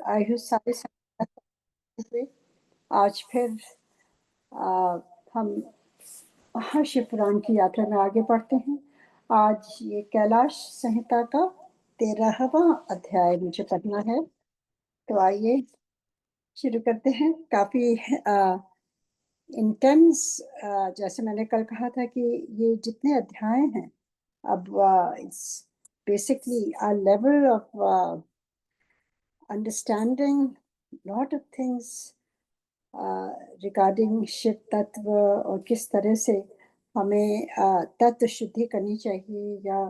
आयु सारे हुए। आज फिर हम महाशिवपुराण की यात्रा में आगे बढ़ते हैं। आज ये कैलाश संहिता का 13वां अध्याय मुझे पढ़ना है, तो आइए शुरू करते हैं। काफी इंटेंस, जैसे मैंने कल कहा था कि ये जितने अध्याय हैं, अब it's basically a level of understanding lot of things regarding Shiva तत्व और किस तरह से हमें तत्व शुद्धि करनी चाहिए, या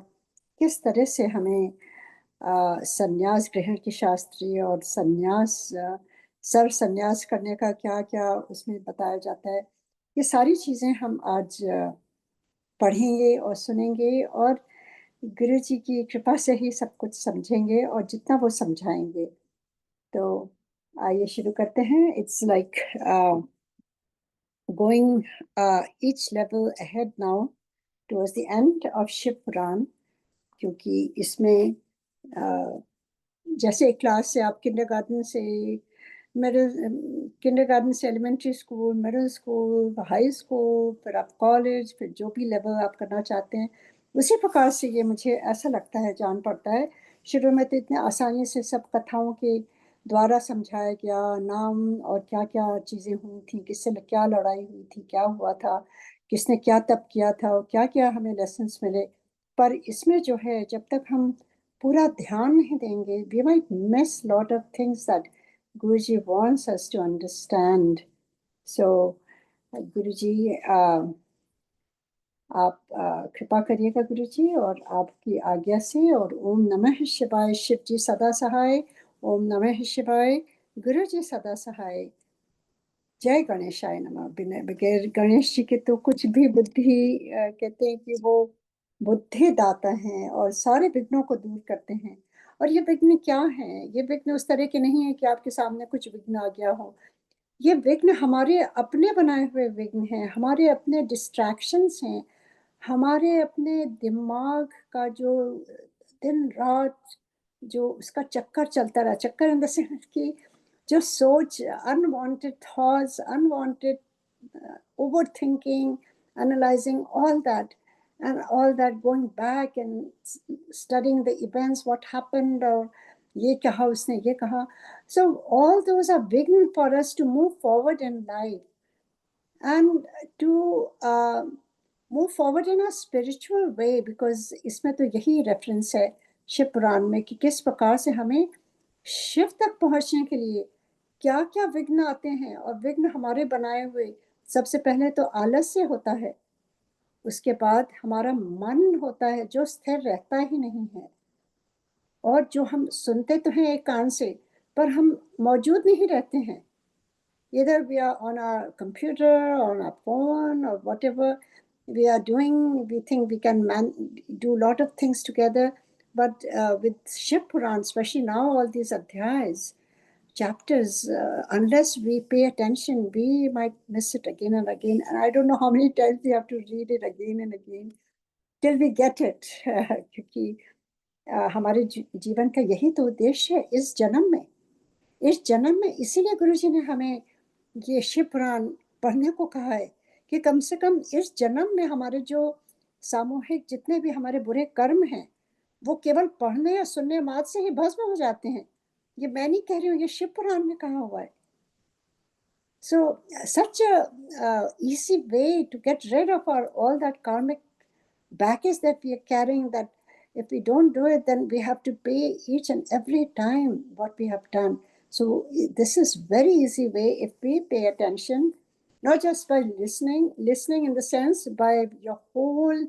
किस तरह से हमें संन्यास ग्रहण की शास्त्री और संन्यास सर्व संन्यास करने का क्या क्या उसमें बताया जाता है। ये सारी चीज़ें हम आज पढ़ेंगे और सुनेंगे, और गुरु जी की कृपा से ही सब कुछ समझेंगे और जितना वो समझाएंगे। तो आइए शुरू करते हैं। It's like going each level ahead now towards the end of Shiv Puran, क्योंकि इसमें जैसे क्लास से आप किंडरगार्टन से elementary school, middle school, high school, फिर आप कॉलेज, फिर जो भी लेवल आप करना चाहते हैं, उसी प्रकार से ये मुझे ऐसा लगता है जान पड़ता है। शुरू में तो इतने आसानी से सब कथाओं के द्वारा समझाया गया, नाम और क्या क्या चीज़ें हुई थी, किससे क्या लड़ाई हुई थी, क्या हुआ था, किसने क्या तप किया था, और क्या क्या हमें लेसन्स मिले। पर इसमें जो है, जब तक हम पूरा ध्यान नहीं देंगे, we might miss lot of things that Guruji wants us to understand. So, Guruji, आप कृपा करिएगा गुरुजी, और आपकी आज्ञा से, और ओम नमः शिवाय। शिव जी सदा सहाय। ओम नमः शिवाय। गुरु जी सदा सहाय। जय गणेशाय नमः। बिना बगैर गणेश जी के तो कुछ भी बुद्धि, कहते हैं कि वो बुद्धि दाता हैं और सारे विघ्नों को दूर करते हैं। और ये विघ्न क्या है? ये विघ्न उस तरह के नहीं है कि आपके सामने कुछ विघ्न आ गया हो। ये विघ्न हमारे अपने बनाए हुए विघ्न हैं, हमारे अपने डिस्ट्रैक्शंस हैं, हमारे अपने दिमाग का जो दिन रात जो उसका चक्कर चलता रहा, चक्कर इन द सेंस कि जो सोच, unwanted thoughts, unwanted overthinking, analyzing all that, going back and studying the events, what happened, or ये कहा उसने, ये कहा. So all those are vighn for us to move forward in life and to move forward in a spiritual way, because इसमें तो यही reference है शिव पुराण में कि किस प्रकार से हमें शिव तक पहुंचने के लिए क्या क्या विघ्न आते हैं। और विघ्न हमारे बनाए हुए, सबसे पहले तो आलस्य होता है, उसके बाद हमारा मन होता है जो स्थिर रहता ही नहीं है, और जो हम सुनते तो हैं एक कान से, पर हम मौजूद नहीं रहते हैं। Either we are on our computer or on our phone or whatever we are doing, we think we can do a lot of things together. But with Shiv Puran, especially now, all these adhyayas, chapters, unless we pay attention, we might miss it again and again. And I don't know how many times we have to read it again and again till we get it. क्योंकि हमारे जीवन का यही तो उद्देश्य है इस जन्म में। इस जन्म में इसीलिए गुरुजी ने हमें ये शिव पुराण पढ़ने को कहा है कि कम से कम इस जन्म में हमारे जो सामूहिक जितने भी हमारे बुरे कर्म हैं, वो केवल पढ़ने या सुनने मात्र से ही भस्म हो जाते हैं। ये मैं नहीं कह रही हूँ, ये शिव पुराण में कहा हुआ है। So such a easy way to get rid of all that karmic baggage that we are carrying, that if we don't do it, then we have to pay each and every time what we have done. So this is very easy way if we pay attention, not just by listening in the sense, by your whole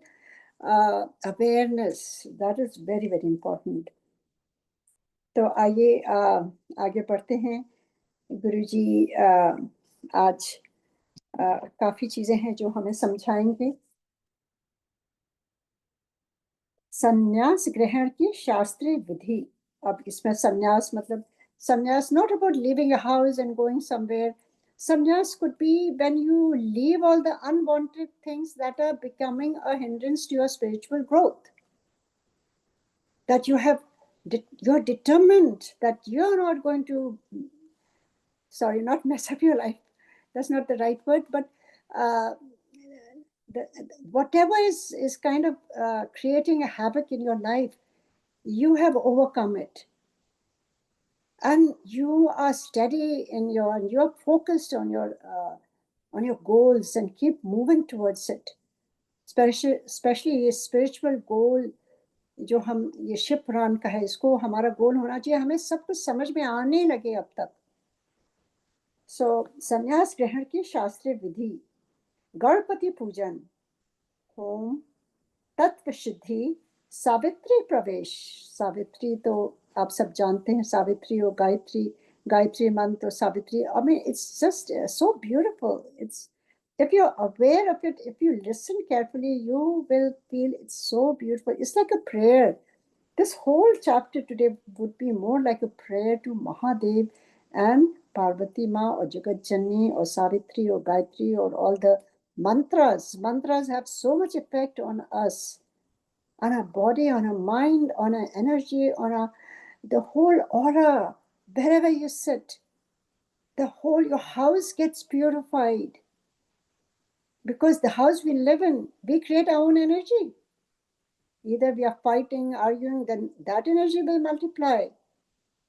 awareness. That is very, very important. तो आइए आगे बढ़ते हैं। गुरुजी आज काफी चीजें हैं जो हमें समझाएंगे। संन्यास ग्रहण की शास्त्रीय विधि। अब इसमें संन्यास मतलब संन्यास not about leaving a house and going somewhere. Sannyas could be when you leave all the unwanted things that are becoming a hindrance to your spiritual growth, that you have you're determined that you're not going to, sorry, not mess up your life. That's not the right word, but uh, the, whatever is kind of creating a havoc in your life, you have overcome it. And you are steady in your, and you're focused on your goals and keep moving towards it. Especially ये spiritual goal जो हम ये ship run का है, इसको हमारा गोल होना चाहिए, हमें सब कुछ समझ में आने लगे अब तक. सो संन्यास ग्रहण की शास्त्रीय विधि: गणपति पूजन, होम, तत्व सिद्धि, सावित्री प्रवेश. सावित्री तो आप सब जानते हैं, सावित्री और गायत्री मंत्र, Savitri. I mean, it's just so beautiful. It's, if you're aware of it, if you listen carefully, you will feel it's so beautiful. It's like a prayer. This whole chapter today would be more like a prayer to Mahadev and Parvati Ma or Jagat Janni or Savitri or Gayatri or all the mantras. Mantras have so much effect on us, on our body, on our mind, on our energy, on our, the whole aura. Wherever you sit, the whole, your house gets purified. Because the house we live in, we create our own energy. Either we are fighting, arguing, then that energy will multiply.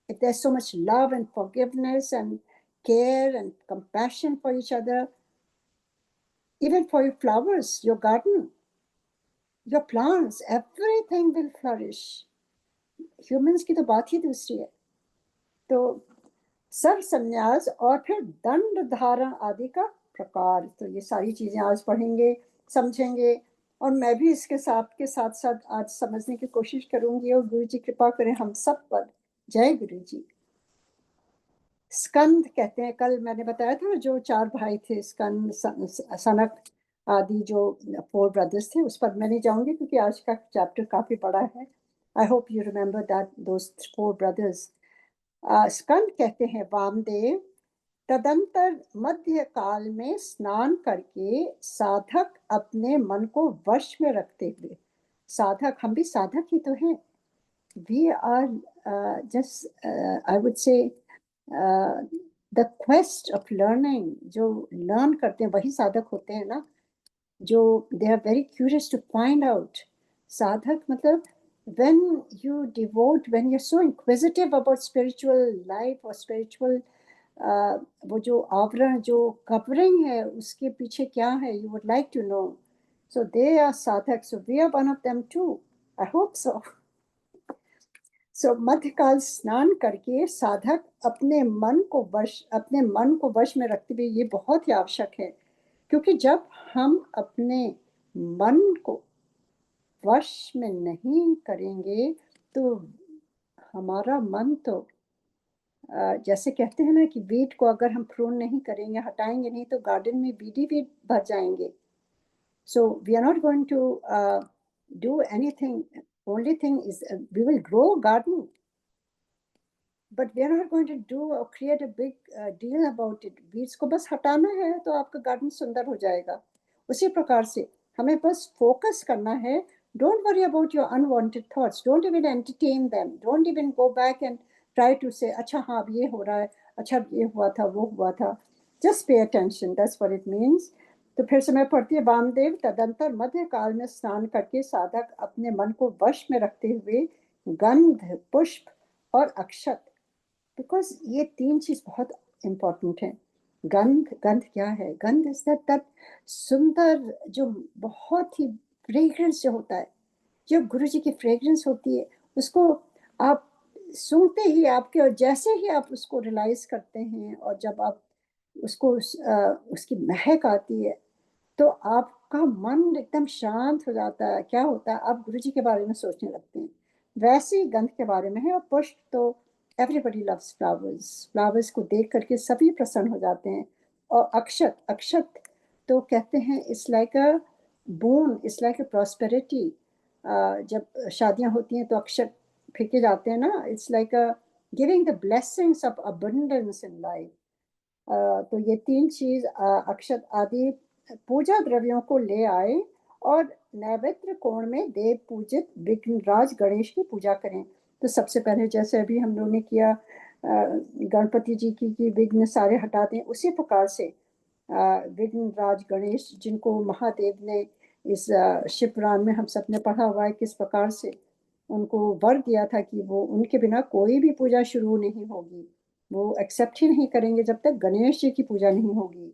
If there's so much love and forgiveness and care and compassion for each other, even for your flowers, your garden, your plants, everything will flourish. Humans की तो बात ही दूसरी है. तो सर्व संन्यास और फिर दंड धारण आदि का प्रकार. तो ये सारी चीजें आज पढ़ेंगे, समझेंगे, और मैं भी इसके साथ साथ आज समझने की कोशिश करूंगी. और गुरु जी कृपा करें हम सब पर. जय गुरु जी. स्कंद कहते हैं, कल मैंने बताया था जो 4 भाई थे, स्कंद, सनक आदि, जो 4 ब्रदर्स थे. उस पर मैं नहीं जाऊंगी क्योंकि आज का चैप्टर काफी बड़ा है. I hope you remember that those 4 brothers. Skanda कहते हैं, वामदेव तदंतर मध्य काल में स्नान करके साधक अपने मन को वश में रखते हुए. साधक, हम भी साधक ही तो हैं. We are just, I would say, the quest of learning. जो लर्न करते हैं वही साधक होते हैं ना, जो they are very curious to find out. साधक मतलब when you devote, when you're so inquisitive about spiritual life or spiritual वो जो आवरण, जो कवरिंग है, उसके पीछे क्या है, you would like to know. So they are sadhak. So we are one of them too. I hope so. So मध्यकाल स्नान करके साधक अपने मन को वश में रखते हुए, ये बहुत ही आवश्यक है. क्योंकि जब हम अपने मन को वश में नहीं करेंगे तो हमारा मन तो, जैसे कहते हैं ना कि वीड को अगर हम प्रून नहीं करेंगे, हटाएंगे नहीं, तो गार्डन में वीड भर जाएंगे. So we are not going to do anything. Only thing is we will grow garden, but we are not going to do और create a big deal about it. Weeds को बस हटाना है तो आपका गार्डन सुंदर हो जाएगा. उसी प्रकार से हमें बस फोकस करना है. Don't worry about your unwanted thoughts. Don't even entertain them. Don't even go back and try to say, अच्छा हाँ अब ये हो रहा है, अच्छा ये हुआ था, वो हुआ था. Just pay attention. That's what it means. तो फिर से मैं पढ़ती है, वामदेव तदंतर मध्य काल में स्नान करके साधक अपने मन को वश में रखते हुए गंध, पुष्प और अक्षत. बिकॉज ये 3 चीज बहुत इंपॉर्टेंट है. गंध क्या है? गंध इज दैट सुंदर, जो बहुत ही फ्रेग्रेंस जो होता है, जो गुरु जी की फ्रेग्रेंस होती है, उसको आप सूंघते ही आपके, और जैसे ही आप उसको रियलाइज करते हैं, और जब आप उसको उसकी महक आती है, तो आपका मन एकदम शांत हो जाता है. क्या होता है? आप गुरु जी के बारे में सोचने लगते हैं. वैसे ही गंध के बारे में है. और पुष्प तो एवरीबडी लव्स फ्लावर्स. फ्लावर्स को देख करके सभी प्रसन्न हो जाते हैं. और अक्षत तो कहते हैं it's like a bone, it's like a prosperity. जब शादियां होती हैं तो अक्षत फेंके जाते हैं ना. It's like a giving the blessings of abundance in life. तो ये 3 चीज, अक्षत आदि पूजा द्रव्यों को ले आए और नैवेद्य कोण में देव पूजित विघ्नराज गणेश की पूजा करें. तो सबसे पहले जैसे अभी हम लोगों ने किया गणपति जी की विघ्न सारे हटा दें, उसी प्रकार से विघ्न राज गणेश, जिनको महादेव ने इस शिव पुराण में हम सब ने पढ़ा हुआ है किस प्रकार से उनको वर दिया था कि वो उनके बिना कोई भी पूजा शुरू नहीं होगी, वो एक्सेप्ट ही नहीं करेंगे जब तक गणेश जी की पूजा नहीं होगी।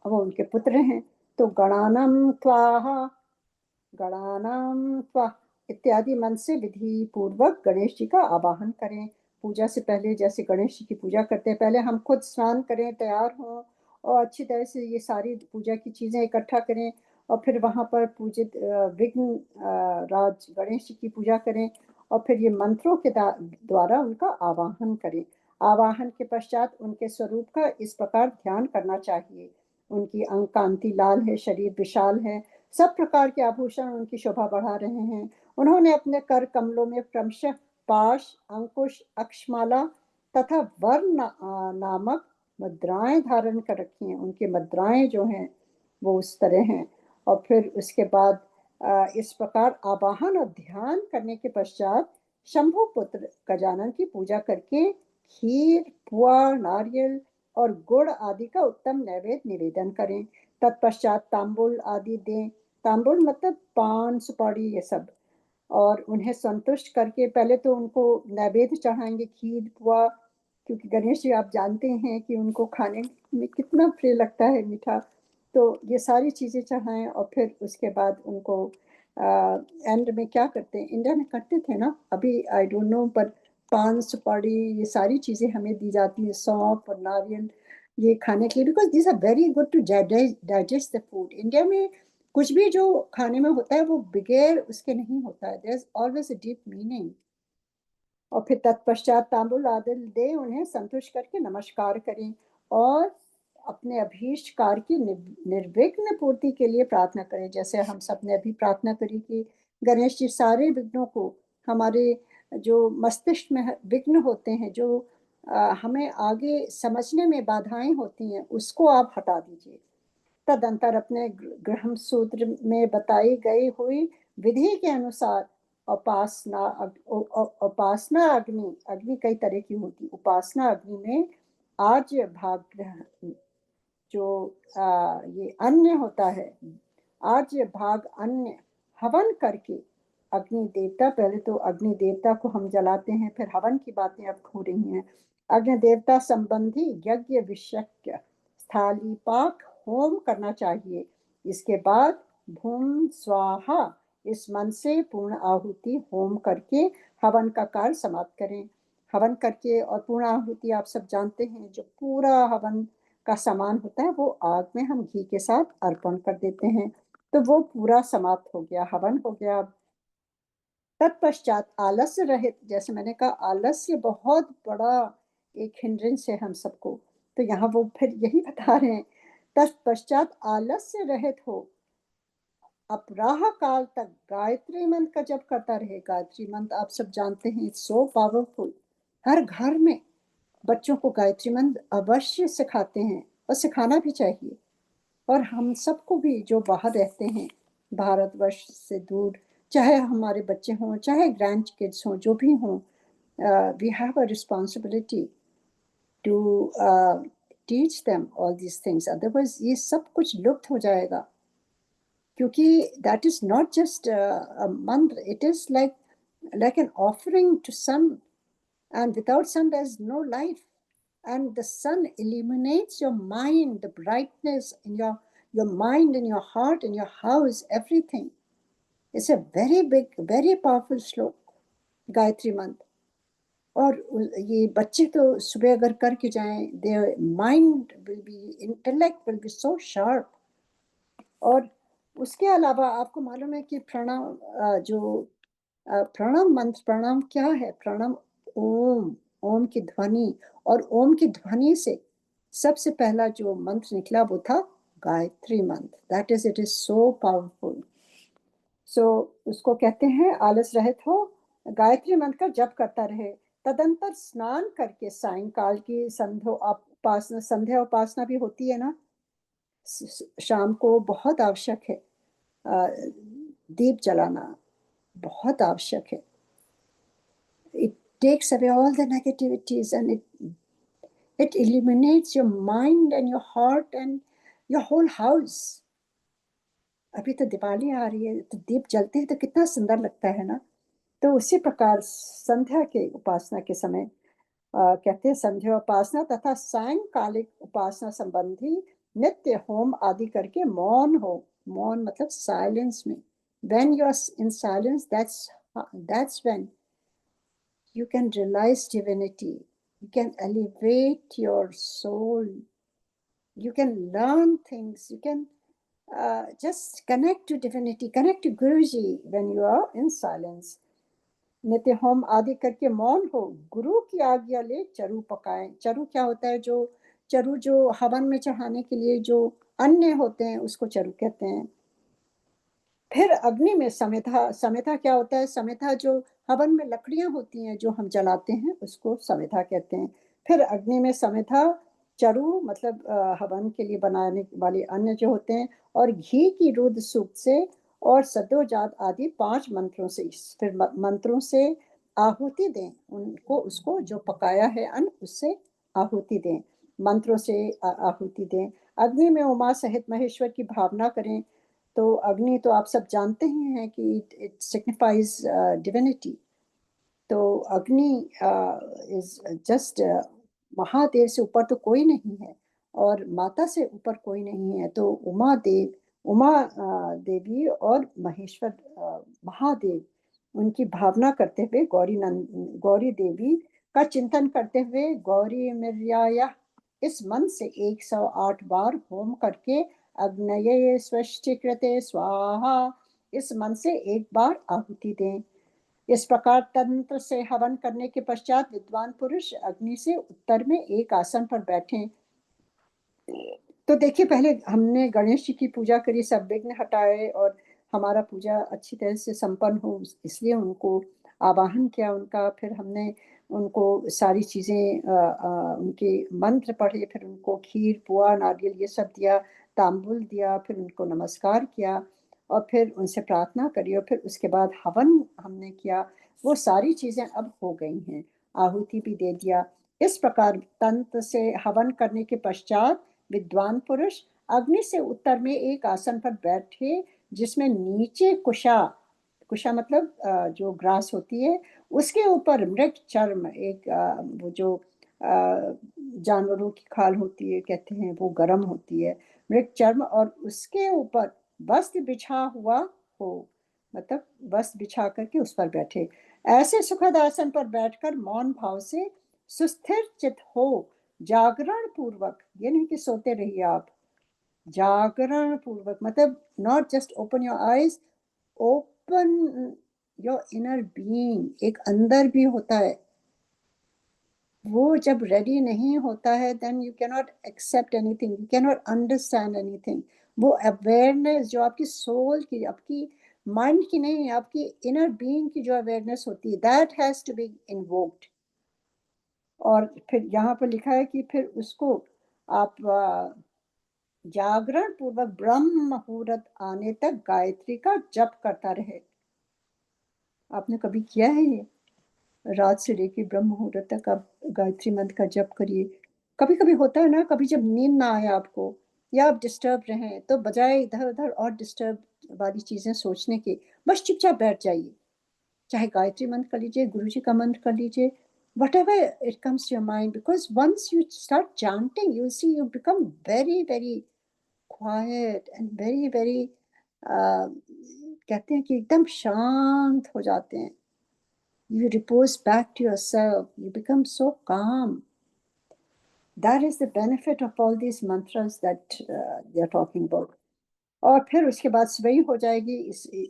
अब वो उनके पुत्र हैं, तो गणानम त्वाहा, गणानाम त्वा इत्यादि मन से विधि पूर्वक गणेश जी का आवाहन करें। पूजा से पहले जैसे गणेश जी की पूजा करते हैं, पहले हम खुद स्नान करें, तैयार हों और अच्छी तरह से ये सारी पूजा की चीजें इकट्ठा करें और फिर वहां पर पूजित विघ्न राज गणेश जी की पूजा करें और फिर ये मंत्रों के द्वारा उनका आवाहन करें। आवाहन के पश्चात उनके स्वरूप का इस प्रकार ध्यान करना चाहिए। उनकी अंग कांति लाल है, शरीर विशाल है, सब प्रकार के आभूषण उनकी शोभा बढ़ा रहे हैं। उन्होंने अपने कर कमलों में क्रमशः पाश, अंकुश, अक्षमाला तथा वर्ण नामक मुद्राएं धारण कर रखी हैं। उनकी मुद्राएं जो हैं वो उस तरह हैं। और फिर उसके बाद इस प्रकार आवाहन और ध्यान करने के पश्चात शंभु पुत्र गजानन की पूजा करके खीर, पुआ, नारियल और गुड़ आदि का उत्तम नैवेद्य निवेदन करें। तत्पश्चात तांबुल आदि दें। तांबुल मतलब पान, सुपारी, ये सब। और उन्हें संतुष्ट करके पहले तो उनको नैवेद्य चढ़ाएंगे, खीर, पुआ, क्योंकि गणेश जी आप जानते हैं कि उनको खाने में कितना प्रिय लगता है मीठा। तो ये सारी चीज़ें चढ़ाएं और फिर उसके बाद उनको एंड में क्या करते हैं, इंडिया में करते थे ना, अभी आई डोंट नो, पर पान, सुपारी, ये सारी चीज़ें हमें दी जाती है, सौंफ और नारियल, ये खाने के लिए, because this are very good to digest the food. India में कुछ भी जो खाने में होता है वो बगैर उसके नहीं होता है, there is always a deep meaning. और फिर तत्पश्चात तांबुल आदि दे, उन्हें संतुष्ट करके नमस्कार करें और अपने अभीष्ट कार्य की निर्विघ्न पूर्ति के लिए प्रार्थना करें। जैसे हम सब ने अभी प्रार्थना करी कि गणेश जी सारे विघ्नों को, हमारे जो मस्तिष्क में विघ्न होते हैं, जो हमें आगे समझने में बाधाएं होती हैं, उसको आप हटा दीजिए। तदंतर अपने ग्रहम सूत्र में बताई गई हुई विधि के अनुसार उपासना अग्नि, अग्नि कई तरह की होती, उपासना अग्नि में आज भाग जो ये अन्य होता है, आज भाग अन्य हवन करके अग्नि देवता, पहले तो अग्नि देवता को हम जलाते हैं, फिर हवन की बातें अब हो रही हैं। अग्नि देवता संबंधी यज्ञ विषयक स्थाली पाक होम करना चाहिए। इसके बाद भूम स्वाहा इस मन से पूर्ण आहुति होम करके हवन का कार्य समाप्त करें। हवन करके और पूर्ण आहुति आप सब जानते हैं, जो पूरा हवन का सामान होता है वो आग में हम घी के साथ अर्पण कर देते हैं, तो वो पूरा समाप्त हो गया, हवन हो गया। तत्पश्चात आलस्य रहित, जैसे मैंने कहा आलस्य बहुत बड़ा एक हिंड्रेंस है हम सबको, तो यहाँ वो फिर यही बता रहे हैं, तत्पश्चात आलस्य रहित हो अपराह काल तक गायत्री मंत्र का जप करता रहे। गायत्री मंत्र आप सब जानते हैं, इट्स सो पावरफुल। हर घर में बच्चों को गायत्री मंत्र अवश्य सिखाते हैं और सिखाना भी चाहिए। और हम सबको भी जो बाहर रहते हैं भारतवर्ष से दूर, चाहे हमारे बच्चे हों चाहे ग्रैंड किड्स हों, जो भी हों, we have a responsibility to teach them all these things, otherwise ये सब कुछ लुप्त हो जाएगा। क्योंकि that is not just a mantra, it is like an offering to sun, and without sun there's no life. And the sun illuminates your mind, the brightness in your mind and your heart and your house, everything. It's a very big, very powerful श्लोक, गायत्री मंत्र। और ये बच्चे तो सुबह अगर करके जाएं, their mind will be, intellect will be so sharp। और उसके अलावा आपको मालूम है कि प्रणाम, जो प्रणाम मंत्र, प्रणाम क्या है, प्रणाम ओम, ओम की ध्वनि, और ओम की ध्वनि से सबसे पहला जो मंत्र निकला वो था Gayatri mantra, that is, it is so powerful. So उसको कहते हैं आलस रहित हो, गायत्री मंत्र का जप करता रहे। तदंतर स्नान करके सायंकाल की संध्या उपासना भी होती है ना, शाम को बहुत आवश्यक है, दीप जलाना बहुत आवश्यक है। takes away all the negativities, and it illuminates your mind and your heart and your whole house. अभी तो दिवाली आ रही है, तो दीप जलते हैं तो कितना सुंदर लगता है ना। तो उसी प्रकार संध्या के उपासना के समय कहते हैं संध्या उपासना तथा सायंकालिक उपासना संबंधी नित्य होम आदि करके मौन हो। मौन मतलब साइलेंस में। when you are in silence, that's when you can realize divinity, you can elevate your soul, you can learn things, you can just connect to divinity, connect to Guruji when you are in silence। नित्य home आदि करके मौन हो, गुरु की आज्ञा ले चरु पकाएं। चरु क्या होता है? चरु जो हवन में चढ़ाने के लिए जो अन्न होते हैं उसको चरु कहते हैं। फिर अग्नि में समेधा। समेधा क्या होता है? समेधा जो हवन में लकड़ियां होती हैं जो हम जलाते हैं उसको समेधा कहते हैं। फिर अग्नि में समेधा, चरु मतलब हवन के लिए बनाने वाले अन्न जो होते हैं, और घी की रुद्र सूक्त से और सद्योजात आदि 5 मंत्रों से। फिर मंत्रों से आहुति दें उनको, उसको जो पकाया है अन्न उससे आहुति दें, मंत्रों से आहुति दें। अग्नि में उमा सहित महेश्वर की भावना करें। तो अग्नि तो आप सब जानते ही हैं कि इट सिग्निफाइज डिविनिटी। तो अग्नि इज जस्ट महादेव से ऊपर तो कोई नहीं है और माता से ऊपर कोई नहीं है। तो उमा देवी और महेश्वर महादेव, उनकी भावना करते हुए गौरी देवी का चिंतन करते हुए गौरी मिर्याया इस मंत्र से 108 बार होम करके अग्नये स्वस्तिकृते स्वाहा इस मंत्र से 1 बार आहुति दें। इस प्रकार तंत्र से हवन करने के पश्चात विद्वान पुरुष अग्नि से उत्तर में एक आसन पर बैठें। तो देखिए, पहले हमने गणेश जी की पूजा करी, सब विघ्न हटाए और हमारा पूजा अच्छी तरह से संपन्न हो इसलिए उनको आवाहन किया उनका। फिर हमने उनको सारी चीज़ें उनके मंत्र पढ़े, फिर उनको खीर पुआ नारियल ये सब दिया, तांबुल दिया, फिर उनको नमस्कार किया और फिर उनसे प्रार्थना करी और फिर उसके बाद हवन हमने किया। वो सारी चीज़ें अब हो गई हैं, आहुति भी दे दिया। इस प्रकार तंत्र से हवन करने के पश्चात विद्वान पुरुष अग्नि से उत्तर में एक आसन पर बैठे जिसमें नीचे कुशा मतलब जो ग्रास होती है उसके ऊपर मृग चर्म, एक वो जो जानवरों की खाल होती है कहते हैं वो गर्म होती है, मृग चर्म, और उसके ऊपर वस्त्र बिछा हुआ हो, मतलब वस्त्र बिछा करके उस पर बैठे। ऐसे सुखद आसन पर बैठकर मौन भाव से सुस्थिर चित हो जागरण पूर्वक, ये नहीं कि सोते रहिए आप, जागरण पूर्वक मतलब not just open your eyes, open your inner being. एक अंदर भी होता है, वो जब रेडी नहीं होता है then you can not accept anything, you can not understand anything. वो अवेयरनेस जो आपकी सोल की, आपकी माइंड की नहीं, आपकी इनर बीइंग की जो अवेयरनेस होती है, that has to be invoked. और फिर यहाँ पर लिखा है कि फिर उसको आप जागरण पूर्वक ब्रह्म मुहूर्त आने तक गायत्री का जप करता रहे। आपने कभी किया है ये? रात से लेकर ब्रह्म मुहूर्त तक आप गायत्री मंत्र का जप करिए। कभी कभी होता है ना, कभी जब नींद ना आए आपको या आप डिस्टर्ब रहें तो बजाय इधर उधर और डिस्टर्ब वाली चीजें सोचने के, बस चुपचाप बैठ जाइए, चाहे गायत्री मंत्र कर लीजिए, गुरु जी का मंत्र कर लीजिए, whatever it comes to your mind, because once you start chanting you'll see you become very very quiet and very very कहते हैं कि एकदम शांत हो जाते हैं। You repose back to yourself, you become so calm. That is the benefit of all these mantras that they are talking about. और फिर उसके बाद सुबह ही हो जाएगी।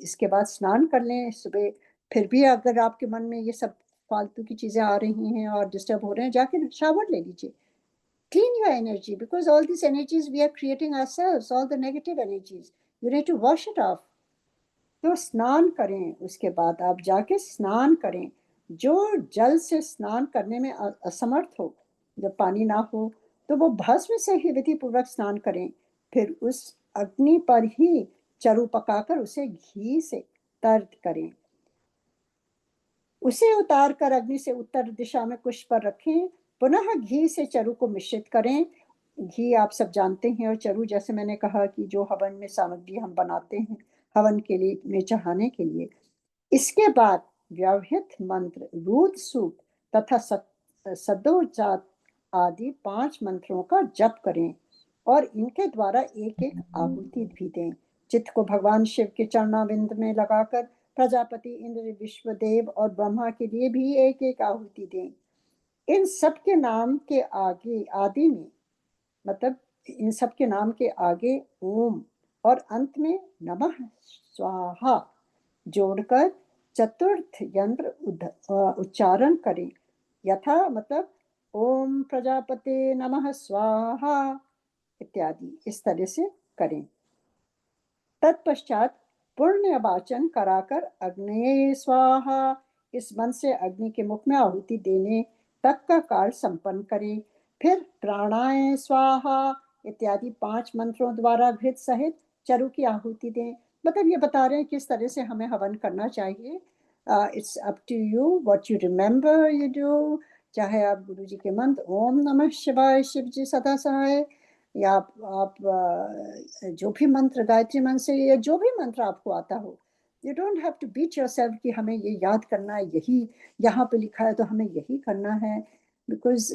इसके बाद स्नान कर लें सुबह। फिर भी अगर आपके मन में ये सब फालतू की चीज़ें आ रही हैं और डिस्टर्ब हो रहे हैं, जाके शावर ले लीजिए। Clean your energy, because all these energies we are creating ourselves, all the negative energies. You need to wash it off. तो स्नान करें, उसके बाद आप जाके स्नान करें। जो जल से स्नान करने में असमर्थ हो, जब पानी ना हो, तो वो भस्म से ही विधि पूर्वक स्नान करें। फिर उस अग्नि पर ही चरु पकाकर उसे घी से तर्द करें। उसे उतार कर अग्नि से उत्तर दिशा में कुश पर रखें। पुनः घी से चरु को मिश्रित करें। घी आप सब जानते हैं, और चरु जैसे मैंने कहा कि जो हवन में सामग्री हम बनाते हैं हवन के लिए में चढ़ाने के लिए। इसके बाद व्यवहित मंत्र, रूद सूक्त तथा सदोजात आदि 5 मंत्रों का जप करें और इनके द्वारा एक एक आहुति भी दें। चित्त को भगवान शिव के चरणाविंद में लगाकर प्रजापति, इंद्र, विश्वदेव और ब्रह्मा के लिए भी एक एक आहुति दें। इन सब के नाम के आगे आदि में, मतलब इन सब के नाम के आगे ओम और अंत में नमः स्वाहा जोड़कर चतुर्थ यंत्र उच्चारण करें। यथा, मतलब ओम प्रजापते नमः स्वाहा इत्यादि इस तरह से करें। तत्पश्चात पुण्य वाचन कराकर अग्नये स्वाहा इस मंत्र से अग्नि के मुख में आहुति देने तक का कार्य संपन्न करें। फिर प्राणाय स्वाहा इत्यादि 5 मंत्रों द्वारा घृत सहित चरु की आहुति दें। मतलब ये बता रहे हैं किस तरह से हमें हवन करना चाहिए। It's up to you what you remember you do. चाहे आप गुरु जी के मंत्र ओम नमः शिवाय, शिव जी सदा सहाय, या आप जो भी मंत्र, गायत्री मंत्र से, या जो भी मंत्र आपको आता हो, you don't have to beat yourself कि हमें ये याद करना है, यही यहाँ पे लिखा है तो हमें यही करना है। Because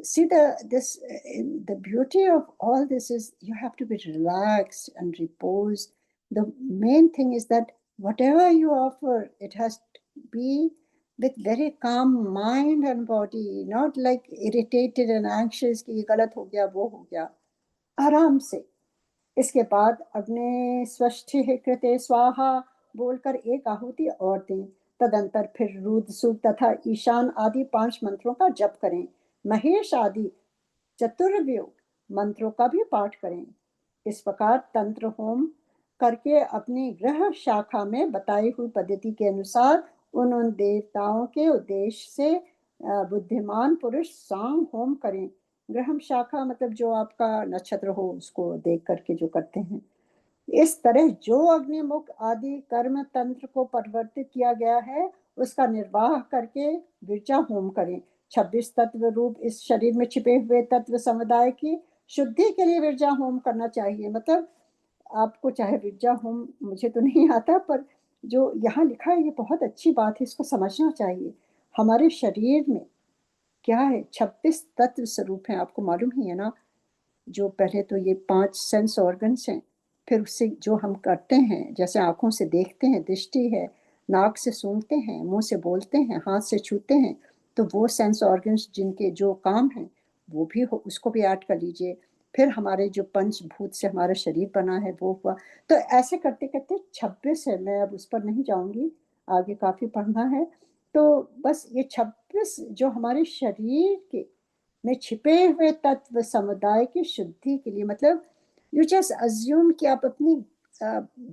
see the beauty of all this is you have to be relaxed and reposed. The main thing is that whatever you offer, it has to be with very calm mind and body, not like irritated and anxious कि ये गलत हो गया, वो हो गया, आराम से। इसके बाद अग्नि स्वस्ति कृते स्वाहा बोलकर एक आहुति और दें। तदंतर फिर रुद्र सूक्त तथा ईशान आदि 5 मंत्रों का जप करें। महेश आदि चतुर्व्यूह मंत्रों का भी पाठ करें। इस प्रकार तंत्र होम करके अपनी ग्रह शाखा में बताई हुई पद्धति के अनुसार उन देवताओं के उद्देश्य से बुद्धिमान पुरुष सांग होम करें। ग्रह शाखा मतलब जो आपका नक्षत्र हो उसको देख करके जो करते हैं। इस तरह जो अग्निमुख आदि कर्म तंत्र को परिवर्तित किया गया है उसका निर्वाह करके विरजा होम करें। 26 तत्व रूप इस शरीर में छिपे हुए तत्व समुदाय की शुद्धि के लिए विरजा होम करना चाहिए। मतलब आपको चाहे विरजा होम, मुझे तो नहीं आता, पर जो यहाँ लिखा है ये बहुत अच्छी बात है, इसको समझना चाहिए। हमारे शरीर में क्या है, 26 तत्व स्वरूप हैं, आपको मालूम ही है ना। जो पहले तो ये 5 सेंस ऑर्गन्स हैं, फिर उससे जो हम करते हैं, जैसे आंखों से देखते हैं, दृष्टि है, नाक से सूंघते हैं, मुंह से बोलते हैं, हाथ से छूते हैं, तो वो सेंस ऑर्गन्स जिनके जो काम हैं वो भी हो, उसको भी ऐड कर लीजिए। फिर हमारे जो पंचभूत से हमारा शरीर बना है वो हुआ। तो ऐसे करते करते 26 है, मैं अब उस पर नहीं जाऊंगी, आगे काफी पढ़ना है। तो बस ये 26 जो हमारे शरीर के में छिपे हुए तत्व समुदाय की शुद्धि के लिए, मतलब यू जस्ट अज्यूम कि आप अपनी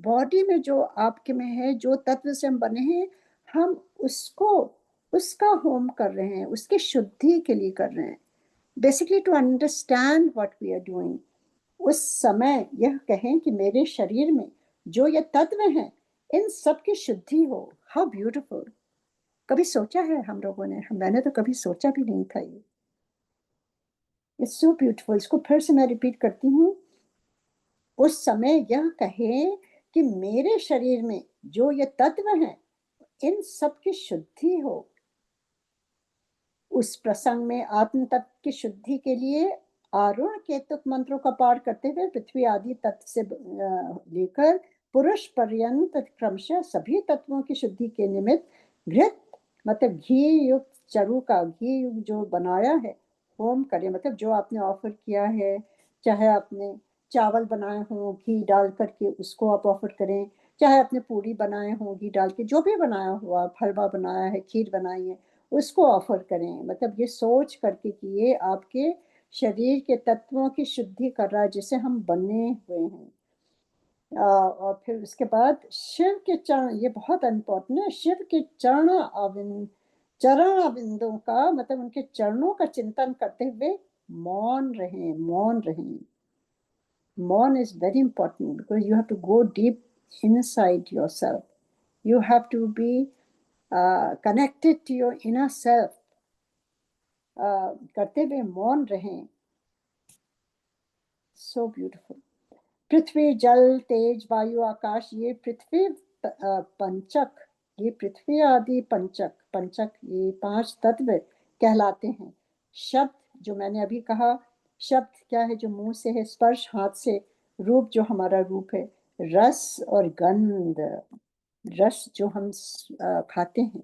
बॉडी में जो आपके में है, जो तत्व से हम बने हैं, हम उसको, उसका होम कर रहे हैं, उसकी शुद्धि के लिए कर रहे हैं। Basically to understand what we are doing. उस समय यह कहें कि मेरे शरीर में जो ये तत्व हैं इन सब की शुद्धि हो। How beautiful. कभी सोचा है हम लोगों ने? मैंने तो कभी सोचा भी नहीं था ये। It's so beautiful. इसको फिर से मैं रिपीट करती हूँ। उस समय यह कहे कि मेरे शरीर में जो ये तत्व हैं इन सब की शुद्धि हो। उस प्रसंग में आत्म तत्व की शुद्धि के लिए आरुण केतुक मंत्रों का पाठ करते हुए पृथ्वी आदि तत्व से लेकर पुरुष पर्यंत क्रमशः सभी तत्वों की शुद्धि के निमित्त घृत, मतलब घी युक्त चरु का, घी युक्त जो बनाया है, होम करें। मतलब जो आपने ऑफर किया है, चाहे आपने चावल बनाए हों घी डाल करके उसको आप ऑफर करें, चाहे आपने पूरी बनाए हों घी डाल के, जो भी बनाया हुआ, हलवा बनाया है, खीर बनाई है, उसको ऑफर करें। मतलब ये सोच करके कि ये आपके शरीर के तत्वों की शुद्धि कर रहा है जिसे हम बने हुए हैं। और फिर उसके बाद शिव के चरण, ये बहुत इंपॉर्टेंट है, शिव के चरण अविंदों का, मतलब उनके चरणों का चिंतन करते हुए मौन रहें, मौन रहें। मौन is very important because you have to go deep inside yourself. You have to be connected to your inner self, करते हुए मौन रहें. So beautiful. पृथ्वी, जल, तेज, वायु, आकाश, ये पृथ्वी पंचक, ये पृथ्वी आदि पंचक ये 5 तत्व कहलाते हैं. शब्द जो मैंने अभी कहा, शब्द क्या है? जो मुंह से है, स्पर्श हाथ से, रूप जो हमारा रूप है, रस और गंध, रस जो हम खाते हैं,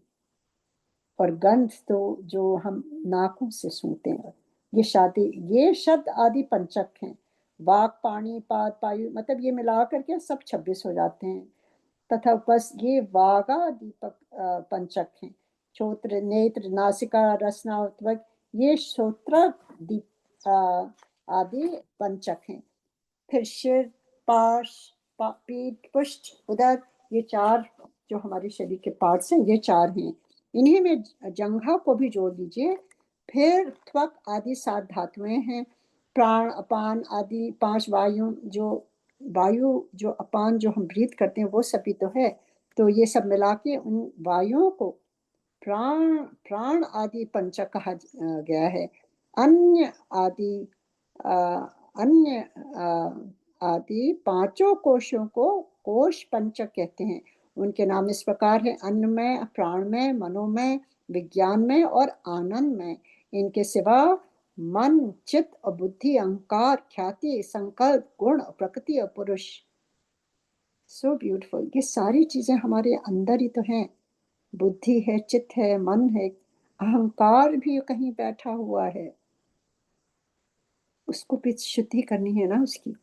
और गंध तो जो हम नाकों से सूंघते हैं. ये शब्द आदि पंचक हैं. वाक, पाणी, पाद, पायु, मतलब ये मिला करके सब 26 हो जाते हैं. तथा बस ये वागा दीपक पंचक हैं. श्रोत्र, नेत्र, नासिका, रसना, त्वक, ये श्रोत्र आदि पंचक हैं. फिर शिर, पाश, पीठ, पुष्ट, उदर, ये 4 जो हमारे शरीर के पार्ट्स हैं, ये 4 हैं. इन्हीं में जंघा को भी जोड़ लीजिए. फिर त्वक आदि 7 धातुएं हैं. प्राण, अपान आदि 5 वायु, जो अपान जो हम ब्रीथ करते हैं वो सभी तो है. तो ये सब मिला के उन वायुओं को प्राण आदि पंचक कहा गया है. अन्य आदि 5 कोशों को कोश पंचक कहते हैं. उनके नाम इस प्रकार है: अन्नमय, प्राणमय, मनोमय, विज्ञानमय और आनंदमय. इनके सिवा मन, चित्त और बुद्धि, अहंकार, ख्याति, संकल्प, गुण, प्रकृति और पुरुष. So beautiful. ये सारी चीजें हमारे अंदर ही तो हैं. बुद्धि है, चित्त है, मन है, अहंकार भी कहीं बैठा हुआ है, उसको भी शुद्धि करनी है ना उसकी.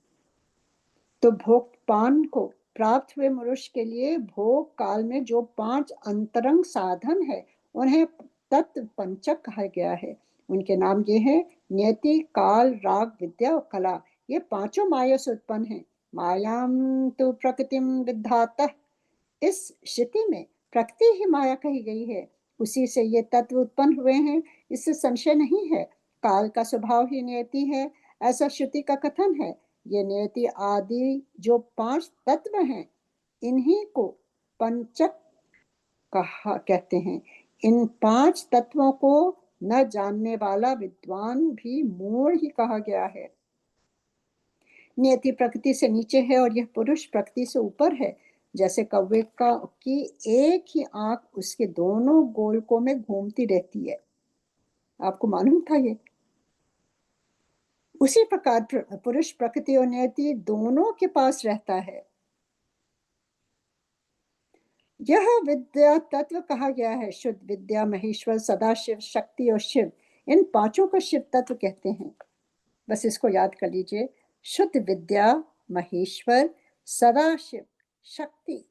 तो भोगपान को प्राप्त हुए मनुष्य के लिए भोग काल में जो 5 अंतरंग साधन है, उन्हें तत्व पंचक कहा गया है. उनके नाम ये है: नियति, काल, राग, विद्या और कला. ये 5 माया से उत्पन्न है. मायाम तो प्रकृतिम विद्धातः. इस श्रुति में प्रकृति ही माया कही गई है. उसी से ये तत्व उत्पन्न हुए हैं, इससे संशय नहीं है. काल का स्वभाव ही नियति है, ऐसा श्रुति का कथन है. ये नियति आदि जो 5 तत्व हैं, इन्हीं को पंचक कहते हैं. इन 5 तत्वों को न जानने वाला विद्वान भी मूढ़ ही कहा गया है. नियति प्रकृति से नीचे है और यह पुरुष प्रकृति से ऊपर है. जैसे कौवे की एक ही आंख उसके दोनों गोलकों में घूमती रहती है. आपको मालूम था ये? उसी प्रकार पुरुष प्रकृति और नियति दोनों के पास रहता है. यह विद्या तत्व कहा गया है. शुद्ध विद्या, महेश्वर, सदाशिव, शक्ति और शिव, इन 5 को शिव तत्व कहते हैं. बस इसको याद कर लीजिए. शुद्ध विद्या, महेश्वर, सदाशिव, शक्ति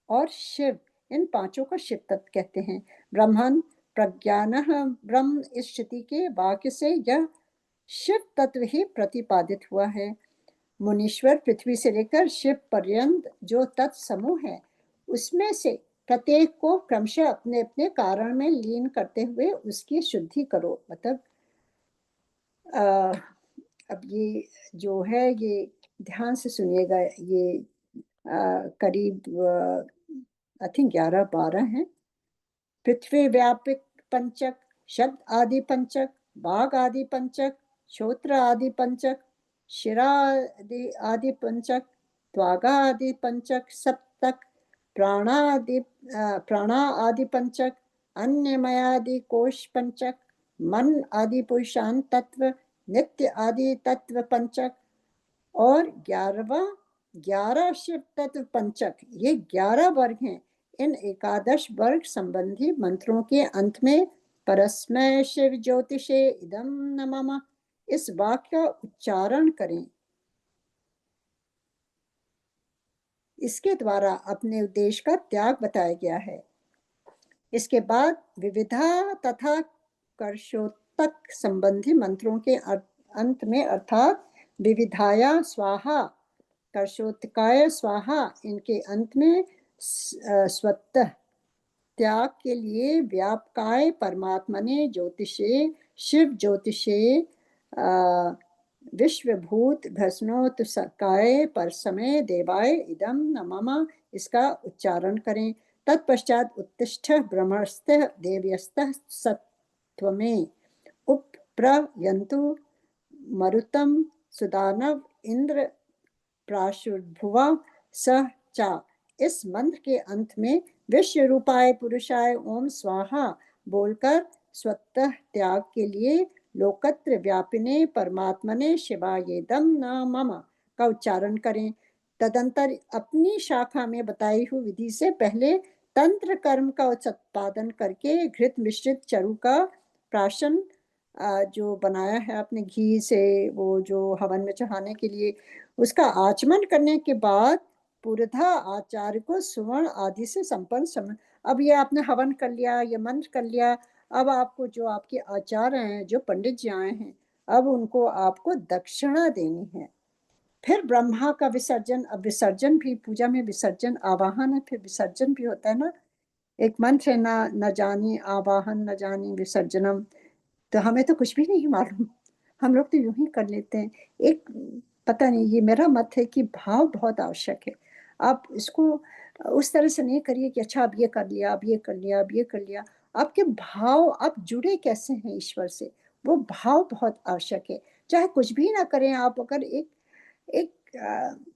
और शिव, इन 5 को शिव तत्व कहते हैं. ब्रह्मन प्रज्ञानः ब्रह्म, इस श्रुति के वाक्य से यह शिव तत्व ही प्रतिपादित हुआ है. मुनीश्वर पृथ्वी से लेकर शिव पर्यंत जो तत्समूह है, उसमें से प्रत्येक को क्रमशः अपने अपने कारण में लीन करते हुए उसकी शुद्धि करो. मतलब अब ये जो है, ये ध्यान से सुनिएगा. ये करीब आई थिंक 11-12 हैं. पृथ्वी व्यापक पंचक, शब्द आदि पंचक, वाग आदि पंचक, श्रोत्र आदि पंचक, शिरा आदि पंचक, त्वागा आदि पंचक सप्तक, प्राणा आदि पंचक, अन्यमयादि कोश पंचक, मन आदि पुरुषान तत्व, नित्य आदि तत्व पंचक और 11 शिव तत्व पंचक. ये 11 वर्ग हैं. इन 11 वर्ग संबंधी मंत्रों के अंत में परस्मै शिव ज्योतिषे इदं नमः इस वाक्य का उच्चारण करें. इसके द्वारा अपने उद्देश्य का त्याग बताया गया है. इसके बाद विविधा तथा कर्षोत्तक संबंधी मंत्रों के अंत में, अर्थात विविधाया स्वाहा, कर्षोत्तकाय स्वाहा, इनके अंत में स्वतः त्याग के लिए व्यापकाय परमात्मने ज्योतिषे शिव ज्योतिषे विश्वभूत भस्मोत्सकाय परसमय देवाय इदं नमः इसका उच्चारण करें. तत्पश्चात उत्तिष्ठ ब्रह्मणस्तः देव्यस्तः सत्वमे उपप्रयन्तु मरुतं सुदानव इंद्र प्राशुर्भुवा स चा। इस मंत्र के अंत में विश्व रूपाय पुरुषाय ओम स्वाहा बोलकर स्वतः त्याग के लिए लोकत्र व्यापिने परमात्मने शिवायेदम न मम का उच्चारण करें। तदंतर अपनी शाखा में बताई हुई विधि से पहले तंत्र कर्म का उत्पादन करके घृत मिश्रित चरु का प्राशन जो बनाया है अपने घी से, वो जो हवन में चढ़ाने के लिए, उसका आचमन करने के बाद पुरधा आचार्य को सुवर्ण आदि से संपन्न अब ये आपने हवन कर लिया, ये मंत्र कर लिया, अब आपको जो आपके आचार्य हैं, जो पंडित जी आए हैं, अब उनको आपको दक्षिणा देनी है। फिर ब्रह्मा का विसर्जन। अब विसर्जन भी, पूजा में विसर्जन आवाहन है, फिर विसर्जन भी होता है ना। एक मंत्र है ना, न जानी आवाहन न जानी विसर्जनम। तो हमें तो कुछ भी नहीं मालूम, हम लोग तो यूं ही कर लेते हैं। एक पता नहीं, ये मेरा मत है कि भाव बहुत आवश्यक है। आप इसको उस तरह से नहीं करिए कि अच्छा अब ये कर लिया, अब ये कर लिया, अब ये कर लिया। आपके भाव, आप जुड़े कैसे हैं ईश्वर से, वो भाव बहुत आवश्यक है। चाहे कुछ भी ना करें आप, अगर एक एक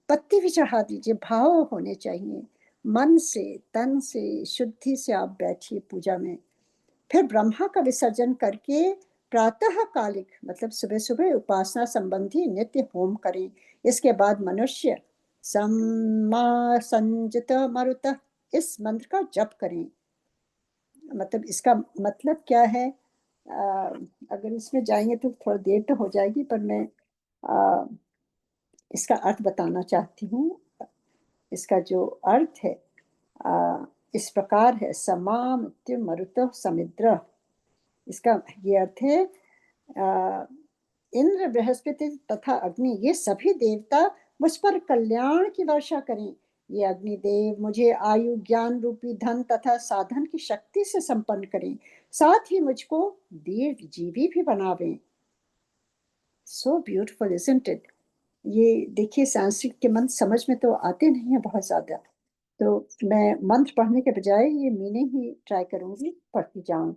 पत्ती भी चढ़ा दीजिए, भाव होने चाहिए। मन से, तन से, शुद्धि से आप बैठिए पूजा में। फिर ब्रह्मा का विसर्जन करके प्रातः कालिक मतलब सुबह सुबह उपासना संबंधी नित्य होम करें। इसके बाद मनुष्य सम्मा संजित मरुत इस मंत्र का जप करें। मतलब इसका मतलब क्या है, अगर इसमें जाएंगे तो थोड़ा देर तो हो जाएगी, पर मैं इसका अर्थ बताना चाहती हूँ। इसका जो अर्थ है इस प्रकार है, समा मृत्यु मरुत समुद्र। इसका ये अर्थ है, इंद्र बृहस्पति तथा अग्नि ये सभी देवता मुझ पर कल्याण की वर्षा करें। ये अग्निदेव मुझे आयु ज्ञान रूपी धन तथा साधन की शक्ति से संपन्न करें, साथ ही मुझको दीर्घ जीवी भी बनावें। So beautiful isn't it. ये देखिए, संस्कृत के मंत्र समझ में तो आते नहीं है बहुत ज्यादा, तो मैं मंत्र पढ़ने के बजाय ये मीनिंग ही ट्राई करूंगी, पढ़ती जाऊं।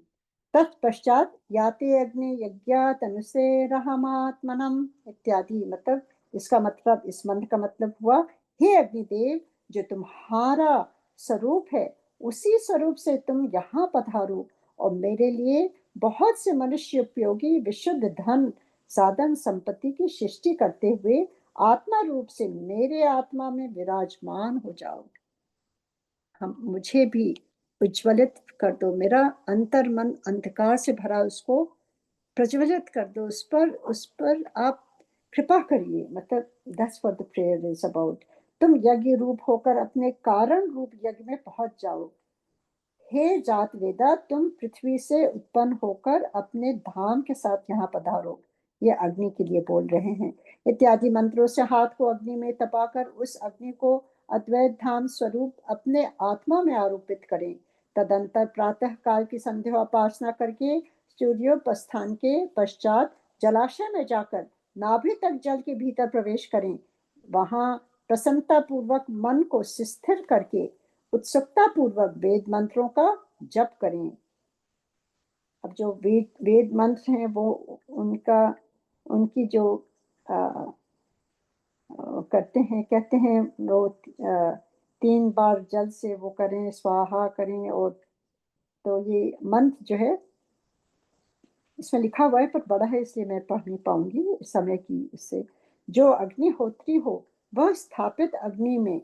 तत्पश्चात याते अग्नि यज्ञा तनुसे रहमात्मनम इत्यादि। मतलब इसका मतलब, इस मंत्र का मतलब हुआ, हे अग्निदेव जो तुम्हारा स्वरूप है, उसी स्वरूप से तुम यहाँ पधारो और मेरे लिए बहुत से मनुष्य उपयोगी विशुद्ध धन साधन संपत्ति की सृष्टि करते हुए आत्मा रूप से मेरे आत्मा में विराजमान हो जाओ। हम मुझे भी उज्ज्वलित कर दो, मेरा अंतर मन अंधकार से भरा उसको प्रज्वलित कर दो, उस पर आप कृपा करिए। मतलब that's what the prayer is about. तुम यज्ञ रूप होकर अपने कारण रूप यज्ञ में पहुंच जाओ। हे जात वेदा, तुम पृथ्वी से उत्पन्न होकर अपने धाम के साथ यहाँ पधारो। ये अग्नि के लिए बोल रहे हैं। इत्यादि मंत्रों से हाथ को अग्नि में तपाकर उस अग्नि को अद्वैत धाम स्वरूप अपने आत्मा में आरोपित करें। तदंतर प्रातः काल की संध्या उपासना करके सूर्योपस्थान के पश्चात जलाशय में जाकर नाभि तक जल के भीतर प्रवेश करें। वहां प्रसन्नता पूर्वक मन को स्थिर करके उत्सुकता पूर्वक वेद मंत्रों का जप करें। अब जो वेद मंत्र हैं वो उनका, उनकी जो करते हैं, कहते हैं वो 3 बार जल से वो करें, स्वाहा करें। और तो ये मंत्र जो है इसमें लिखा हुआ है, पर बड़ा है इसलिए मैं पढ़ नहीं पाऊंगी समय की उससे। जो अग्निहोत्री हो वह स्थापित अग्नि में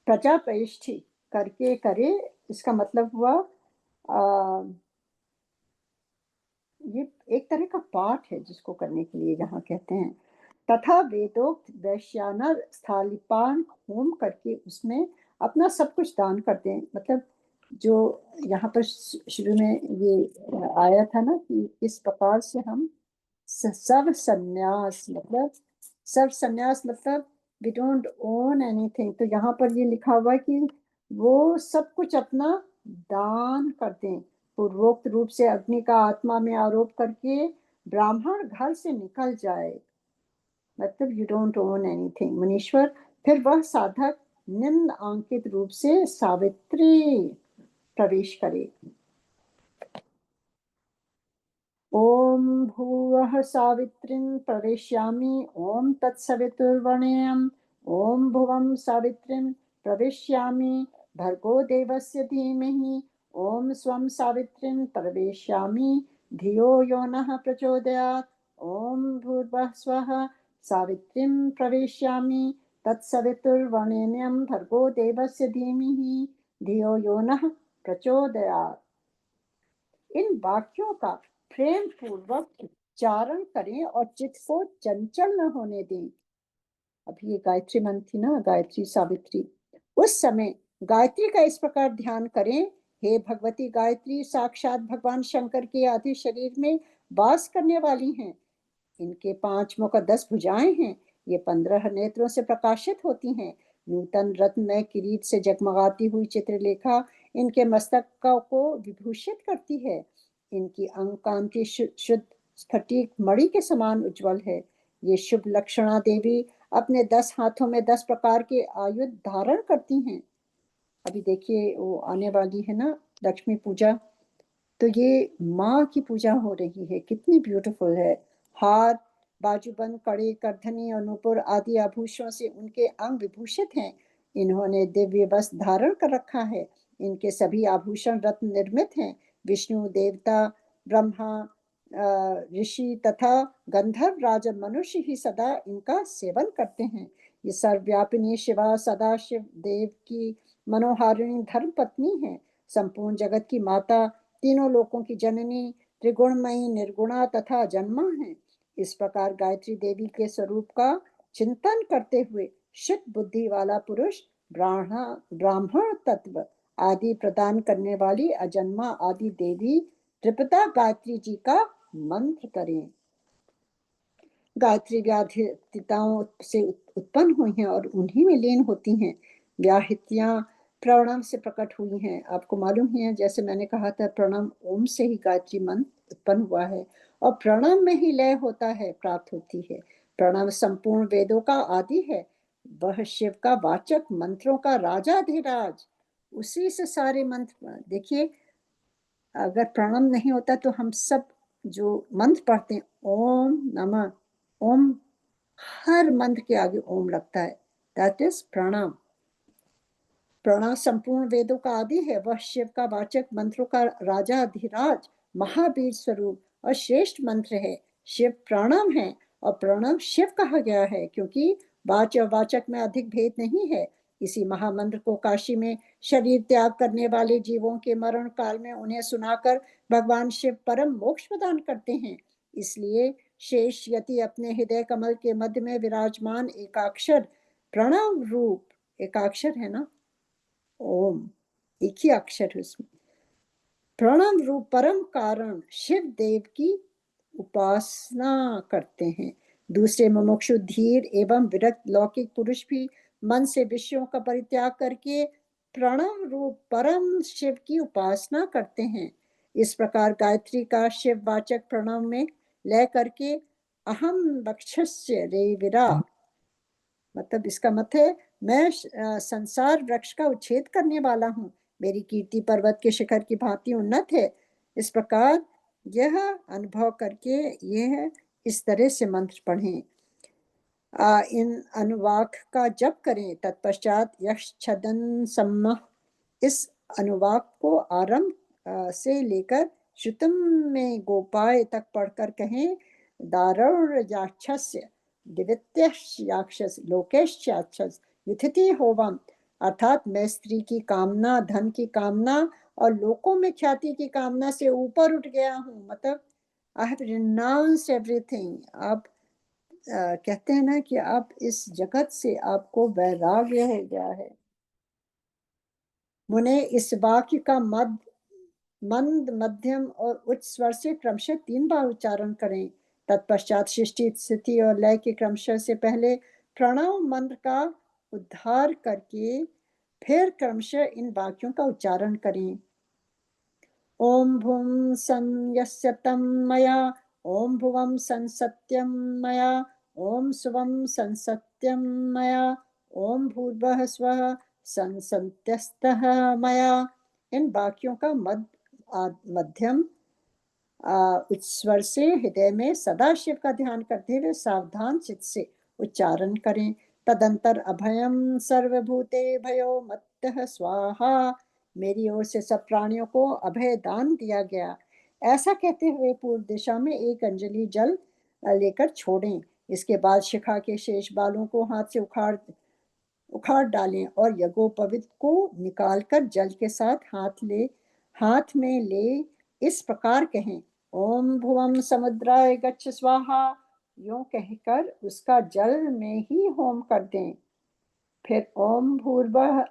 प्रजा प्रतिष्ठि करके करे। इसका मतलब हुआ ये एक तरह का पाठ है जिसको करने के लिए यहाँ कहते हैं। तथा वेदोक्त वैश्यानर स्थालिपान होम करके उसमें अपना सब कुछ दान कर दें। मतलब जो यहाँ पर शुरू में ये आया था ना कि इस प्रकार से हम सर्व संन्यास, मतलब सर्व संन्यास मतलब वी डोंट ओन एनीथिंग। तो यहाँ पर ये लिखा हुआ है कि वो सब कुछ अपना दान कर दें। पूर्वोक्त रूप से अग्नि का आत्मा में आरोप करके ब्राह्मण घर से निकल जाए, मतलब यू डोंट ओन एनीथिंग। मुनीश्वर फिर वह साधक निम्न अंकित रूप से सावित्री प्रवेश करे। ओम भूवः सावित्रीं प्रवेश्यामि। ओम तत्सवितुर्वरेण्यम्। ओम भुवं सावित्रीं प्रवेश्यामि भर्गो देवस्य धीमहि। ओम स्वं सावित्रीं प्रवेश्यामि धियो यो नः प्रचोदयात्। ओम भूर्भुवः स्वः सावित्रीं प्रवेश्यामि तत्सवितुर्वरेण्यं भर्गो देवस्य धीमहि धियो यो नः प्रचोदयात्। इन वाक्यों का प्रेम पूर्वक उच्चारण करें और चित्त को चंचल न होने दें। अभी ये गायत्री मंत्र थी ना, गायत्री सावित्री। उस समय गायत्री का इस प्रकार ध्यान करें, हे भगवती गायत्री साक्षात भगवान शंकर के आधे शरीर में वास करने वाली हैं। इनके 5 मुख और 10 भुजाएं हैं। ये 15 नेत्रों से प्रकाशित होती हैं। नूतन रत्नमय किरीट से जगमगाती हुई चित्रलेखा इनके मस्तक को विभूषित करती है। इनकी अंग कांति शुद्ध स्फटिक मणि के समान उज्जवल है। ये शुभ लक्षणा देवी अपने 10 हाथों में 10 प्रकार के आयुध धारण करती हैं। अभी देखिए वो आने वाली है ना लक्ष्मी पूजा, तो ये माँ की पूजा हो रही है, कितनी ब्यूटीफुल है। हार, बाजूबंद, कड़े, करधनी और नूपुर आदि आभूषणों से उनके अंग विभूषित हैं। इन्होंने दिव्य वस्त्र धारण कर रखा है। इनके सभी आभूषण रत्न निर्मित हैं। विष्णु, देवता, ब्रह्मा, ऋषि तथा गंधर्व राज मनुष्य ही सदा इनका सेवन करते हैं। ये सर्वव्यापिनी शिवा सदाशिव देव की मनोहारिणी धर्म पत्नी है। संपूर्ण जगत की माता, तीनों लोकों की जननी, त्रिगुणमयी, निर्गुणा तथा जन्मा है। इस प्रकार गायत्री देवी के स्वरूप का चिंतन करते हुए शुद्ध बुद्धि वाला पुरुष ब्राह्मण तत्व आदि प्रदान करने वाली अजन्मा आदि देवी त्रिपिता गायत्री जी का मंत्र करें। गायत्री व्याधिताओं से उत्पन्न हुई हैं और उन्हीं में लीन होती हैं। व्याहृतियां प्रणव से प्रकट हुई हैं। आपको मालूम ही है, जैसे मैंने कहा था, प्रणव ओम से ही गायत्री मंत्र उत्पन्न हुआ है और प्रणव में ही लय होता है, प्राप्त होती है। प्रणव संपूर्ण वेदों का आदि है। वह शिव का वाचक, मंत्रों का राजाधिराज, उसी से सारे मंत्र। देखिए, अगर प्रणव नहीं होता तो हम सब जो मंत्र पढ़ते हैं, ओम नमः, ओम, हर मंत्र के आगे ओम लगता है, दैट इज प्रणव। प्रणव संपूर्ण वेदों का आदि है। वह शिव का वाचक, मंत्रों का राजा अधिराज, महावीर स्वरूप और श्रेष्ठ मंत्र है। शिव प्रणव है और प्रणव शिव कहा गया है क्योंकि वाच और वाचक में अधिक भेद नहीं है। इसी महामंत्र को काशी में शरीर त्याग करने वाले जीवों के मरण काल में उन्हें सुनाकर भगवान शिव परम मोक्ष प्रदान करते हैं। इसलिए शेष यति अपने हृदय कमल के मध्य में विराजमान एकाक्षर प्रणव रूप, एकाक्षर है ना ओम, एक ही अक्षर है उसमें, प्रणव रूप परम कारण शिव देव की उपासना करते हैं। दूसरे मुमुक्षु, धीर एवं विरक्त लौकिक पुरुष भी मन से विषयों का परित्याग करके प्रणव रूप परम शिव की उपासना करते हैं। इस प्रकार गायत्री का शिव वाचक प्रणव में लय करके अहम वक्षस्य रे विरा, मतलब इसका मत है मैं संसार वृक्ष का उच्छेद करने वाला हूँ। मेरी कीर्ति पर्वत के शिखर की भांति उन्नत है। इस प्रकार यह अनुभव करके यह इस तरह से मंत्र पढ़ें। इन अनुवाक का जप करें। तत्पश्चात यक्ष छदन सम्मह, इस अनुवाक को आरंभ से लेकर श्रुतम में गोपाय तक पढ़कर कहें, दारुण्याक्षस्य दिवित्यक्षस लोकेश्चाक्षस युथिति होवम, अर्थात मैं स्त्री की कामना, धन की कामना और लोकों में ख्याति की कामना से ऊपर उठ गया हूँ। मतलब आई हैव रिनाउंस्ड एवरीथिंग। आप कहते हैं ना कि आप इस जगत से आपको वैराग्य हो गया है। मुने इस वाक्य का मंद, मध्यम और उच्च स्वर से क्रमशः 3 बार उच्चारण करें। तत्पश्चात सृष्टि, स्थिति और लय के क्रमशः से पहले प्रणव मंत्र का उद्धार करके फिर क्रमशः इन वाक्यों का उच्चारण करें। ओम भूम सन यस्य तं मया, ओम भुवं सन सत्यं मया, ओम सुवं सन सत्यं मया, ओम भूर्भुवः स्वः संसन्त्यस्तः मया। इन वाक्यों का मध्यम उच्चस्वर से हृदय में सदा शिव का ध्यान करते हुए सावधान चित्त से उच्चारण करें। तदंतर अभयम सर्वभूते भयो मत्तः स्वाहा। मेरी ओर से सब प्राणियों को अभय दान दिया गया। ऐसा कहते हुए पूर्व दिशा में एक अंजलि जल लेकर छोड़ें। इसके बाद शिखा के शेष बालों को हाथ से उखाड़ डालें और यज्ञोपवीत को निकालकर जल के साथ हाथ में ले इस प्रकार कहें, ओम भुवम समुद्राय गच्छ स्वाहा। यूं कहकर उसका जल में ही होम कर दें। फिर ओम भूर्भुवः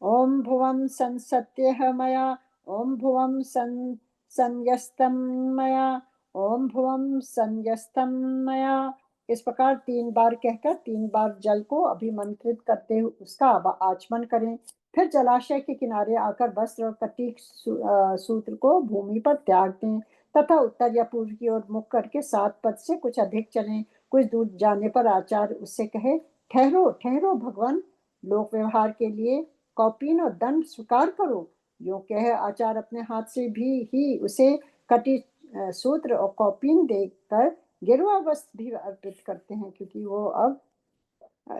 ओम भुवम संसत्यः मया। ओम भुवम संयस्तम मया। ओम भुवम संयस्तम मया। इस प्रकार 3 बार कहकर 3 बार जल को अभिमंत्रित करते हुए उसका आचमन करें। फिर जलाशय के किनारे आकर वस्त्र और कटी सूत्र को भूमि पर त्याग दें तथा उत्तर या पूर्व की ओर मुख करके 7 पद से कुछ अधिक चलें। कुछ दूर जाने पर आचार्य उससे कहे, ठहरो ठहरो भगवान, लोक व्यवहार के लिए कौपीन और दंड स्वीकार करो। यो कह आचार्य अपने हाथ से भी ही उसे कटी सूत्र और कौपीन देकर गेरुआ वस्त्र भी अर्पित करते हैं, क्योंकि वो अब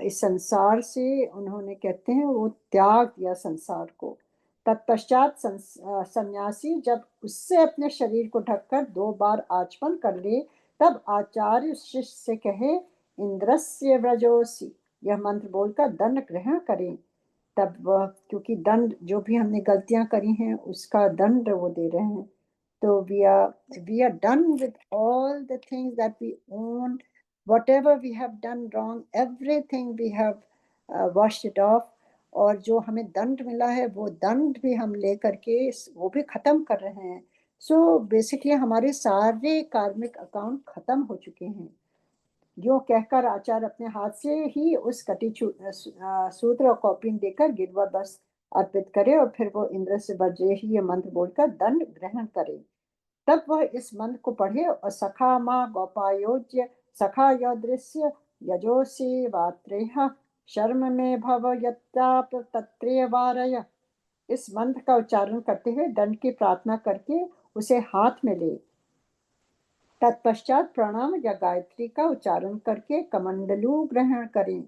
इस संसार से उन्होंने कहते हैं वो त्याग दिया संसार को। तत्पश्चात सन्यासी जब उससे अपने शरीर को ढककर 2 बार आचमन कर ले तब आचार्य शिष्य से कहे, इंद्रस्य व्रजोसी, यह मंत्र बोलकर दंड ग्रहण करें। तब वह, क्योंकि दंड जो भी हमने गलतियां करी हैं उसका दंड वो दे रहे हैं। तो we are done with all the things that we own, whatever we have done wrong, everything we have washed it off। और जो हमें दंड मिला है वो दंड भी हम ले करके वो भी खत्म कर रहे हैं। सो बेसिकली हमारे सारे कार्मिक अकाउंट खत्म हो चुके हैं। यो कहकर आचार्य अपने हाथ से ही उस कटी सूत्र और कौपीन देकर गिरवा बस अर्पित करे और फिर वो इंद्र से वज्रे ही ये मंत्र बोलकर दंड ग्रहण करे। तब वह इस मंत्र को पढ़े और सखा माँ गोपायोज्य सखा यदृश्य यजोसी वात्रेह शर्म में भव यत्ताप तत्रेय वारय। इस मंत्र का उच्चारण करते हुए दंड की प्रार्थना करके उसे हाथ में ले। तत्पश्चात प्रणाम या गायत्री का उच्चारण करके कमंडलू ग्रहण करें।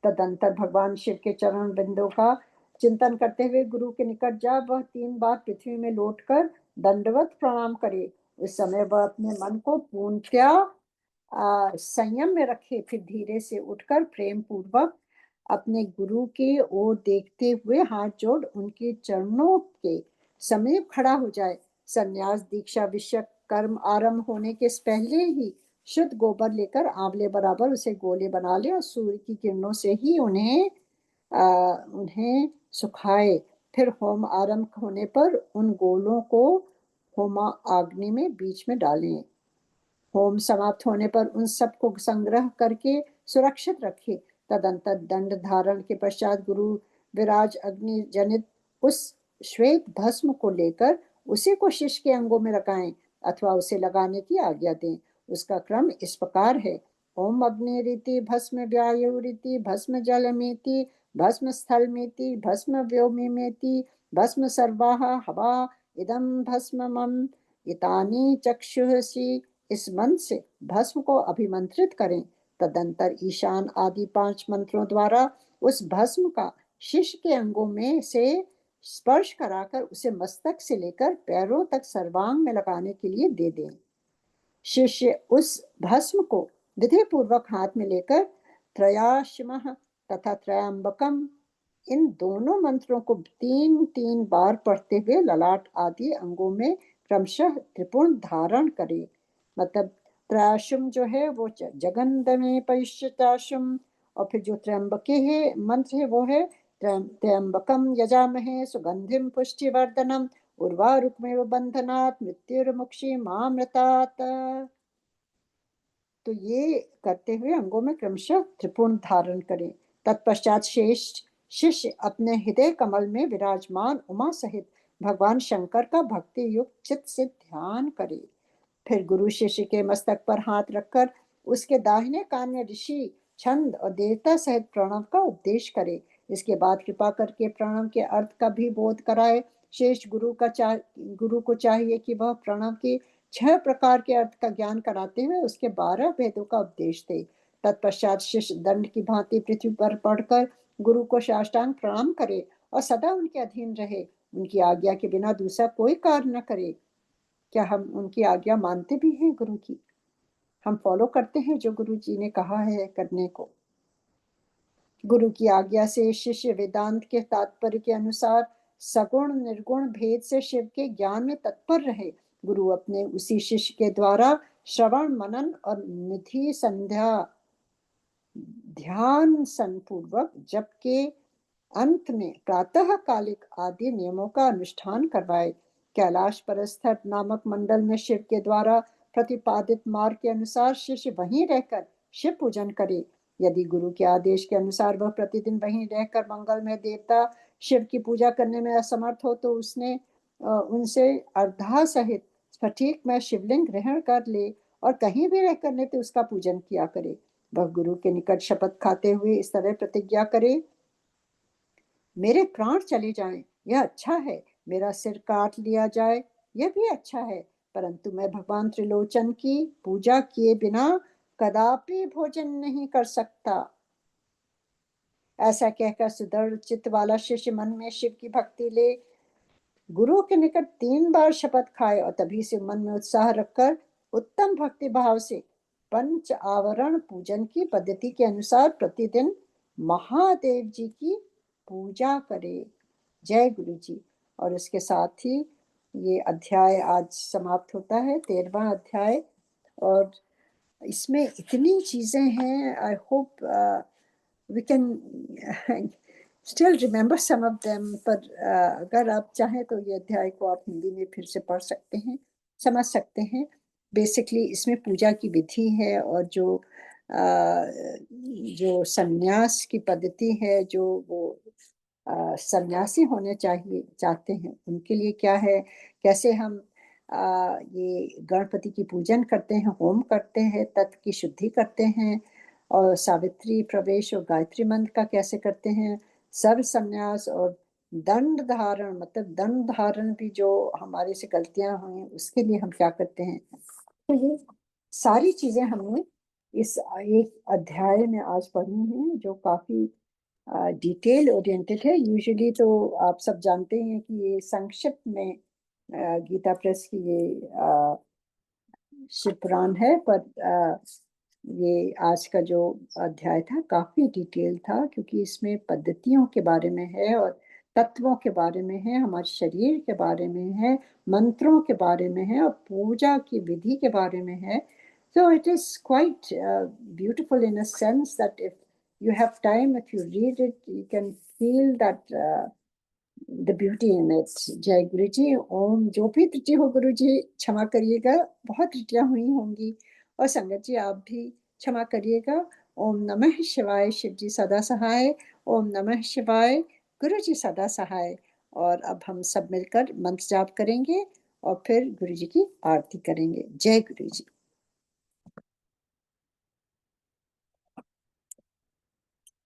तदंतर भगवान शिव के चरण बिंदु का चिंतन करते हुए गुरु के निकट जा वह 3 बार पृथ्वी में लौटकर दंडवत प्रणाम करे। उस समय वह अपने मन को पूर्णतया संयम में रखे, फिर धीरे से उठकर प्रेम पूर्वक अपने गुरु की ओर देखते हुए हाथ जोड़ उनके चरणों के समीप खड़ा हो जाए। संन्यास दीक्षा विषय कर्म आरंभ होने के पहले ही शुद्ध गोबर लेकर आंवले बराबर उसे गोले बना ले और सूर्य की किरणों से ही उन्हें सुखाए। फिर होम आरंभ होने पर उन गोलों को होमा अग्नि में बीच में डालें। होम समाप्त होने पर उन सबको संग्रह करके सुरक्षित रखे। तदंतर दंड धारण के पश्चात गुरु विराज अग्नि जनित उस श्वेत भस्म को लेकर उसी को शिष्य के अंगों में लगाएं अथवा उसे लगाने की आज्ञा दें। उसका क्रम इस प्रकार है, ओम अग्नि रीति भस्म व्यायु रीति भस्म जल मेति भस्म स्थल मेति भस्म व्योमि मेति भस्म सर्वाह हवा इदम भस्म मम इतानी चक्षुषि। इस मंत्र से भस्म को अभिमंत्रित करें। तदंतर ईशान आदि 5 मंत्रों द्वारा उस भस्म का शिष्य के अंगों में से स्पर्श कराकर उसे मस्तक से लेकर पैरों तक सर्वांग में लगाने के लिए दे दें। शिष्य उस भस्म को विधि पूर्वक हाथ में लेकर त्रयाशमः तथा त्रयंबकम इन दोनों मंत्रों को 3-3 बार पढ़ते हुए ललाट आदि अंगों में क्रमशः त्रिपुण धारण करे। मतलब त्रयाशुम जो है वो जगन्द में परिष्यताशुम, और फिर जो त्र्यंबके है मंत्र है वो है त्र्यंबकम यजामहे सुगंधिम पुष्टिवर्धनम उर्वारुकमेव बंधनात् मृत्युर्मुक्षी मामृतात्। तो ये करते हुए अंगों में क्रमशः त्रिपुण धारण करें। तत्पश्चात शेष शिष्य अपने हृदय कमल में विराजमान उमा सहित भगवान शंकर का भक्ति युक्त चित्त से ध्यान करे। फिर गुरु शिष्य के मस्तक पर हाथ रखकर उसके दाहिने कान में ऋषि छंद और देवता सहित प्रणव का उपदेश करे। इसके बाद कृपा करके प्रणव के अर्थ का भी बोध कराए। शेष गुरु को चाहिए कि वह प्रणव के 6 प्रकार के अर्थ का ज्ञान कराते हुए उसके 12 भेदों का उपदेश दे। तत्पश्चात शिष्य दंड की भांति पृथ्वी पर पड़कर गुरु को साष्टांग प्रणाम करे और सदा उनके अधीन रहे। उनकी आज्ञा के बिना दूसरा कोई कार्य न करे। क्या हम उनकी आज्ञा मानते भी हैं? गुरु की हम फॉलो करते हैं जो गुरु जी ने कहा है करने को। गुरु की आज्ञा से शिष्य वेदांत के तात्पर्य के अनुसार सगुण निर्गुण भेद से शिव के ज्ञान में तत्पर रहे। गुरु अपने उसी शिष्य के द्वारा श्रवण मनन और निधि संध्या ध्यान संपूर्वक जप के अंत में प्रातः कालिक आदि नियमों का अनुष्ठान करवाए। कैलाश परस्थर नामक मंडल में शिव के द्वारा प्रतिपादित मार्ग के अनुसार शिष्य वहीं रहकर शिव पूजन करे। यदि गुरु के आदेश के अनुसार वह प्रतिदिन वहीं रहकर मंगल में देवता शिव की पूजा करने में असमर्थ हो तो उसने उनसे अर्धा सहित स्फटिक में शिवलिंग ग्रहण कर ले और कहीं भी रहकर नहीं तो उसका पूजन किया करे। वह गुरु के निकट शपथ खाते हुए इस तरह प्रतिज्ञा करे, मेरे प्राण चले जाएं यह अच्छा है, मेरा सिर काट लिया जाए यह भी अच्छा है, परंतु मैं भगवान त्रिलोचन की पूजा किए बिना कदापि भोजन नहीं कर सकता। ऐसा कहकर सुदृढ़ चित्त वाला शिष्य मन में शिव की भक्ति ले गुरु के निकट 3 बार शपथ खाए और तभी से मन में उत्साह रखकर उत्तम भक्ति भाव से पंच आवरण पूजन की पद्धति के अनुसार प्रतिदिन महादेव जी की पूजा करे। जय गुरु जी। और इसके साथ ही ये अध्याय आज समाप्त होता है, 13वां अध्याय। और इसमें इतनी चीजें हैं, I hope we can still remember some of them. पर अगर आप चाहें तो ये अध्याय को आप हिंदी में फिर से पढ़ सकते हैं, समझ सकते हैं। बेसिकली इसमें पूजा की विधि है और जो संन्यास की पद्धति है, जो वो सन्यासी होने चाहिए चाहते हैं उनके लिए क्या है, कैसे हम ये गणपति की पूजन करते हैं, होम करते हैं, तत्व की शुद्धि करते हैं, और सावित्री प्रवेश और गायत्री मंत्र का कैसे करते हैं, सर्व संन्यास और दंड धारण, मतलब दंड धारण भी जो हमारे से गलतियां हुई उसके लिए हम क्या करते हैं। तो ये सारी चीजें हमने इस एक अध्याय में आज पढ़ी हैं जो काफी डिटेल ओरिएंटेड है। यूजुअली तो आप सब जानते हैं कि ये संक्षिप्त में गीता प्रेस की ये शिव पुराण है, पर ये आज का जो अध्याय था काफी डिटेल था क्योंकि इसमें पद्धतियों के बारे में है और तत्वों के बारे में है, हमारे शरीर के बारे में है, मंत्रों के बारे में है और पूजा की विधि के बारे में है। So it is quite beautiful in a sense that if you have time, if you read it, you can feel that the beauty in it. जय गुरु जी। ओम। जो भी त्रुटि हो गुरु जी क्षमा करिएगा, बहुत त्रुटियां हुई होंगी, और संगत जी आप भी क्षमा करिएगा। ओम नमः शिवाय। शिव जी सदा सहाय। ओम नमः शिवाय। गुरु जी सदा सहाय। और अब हम सब मिलकर मंत्र जाप करेंगे और फिर गुरु जी की आरती करेंगे। जय गुरु जी।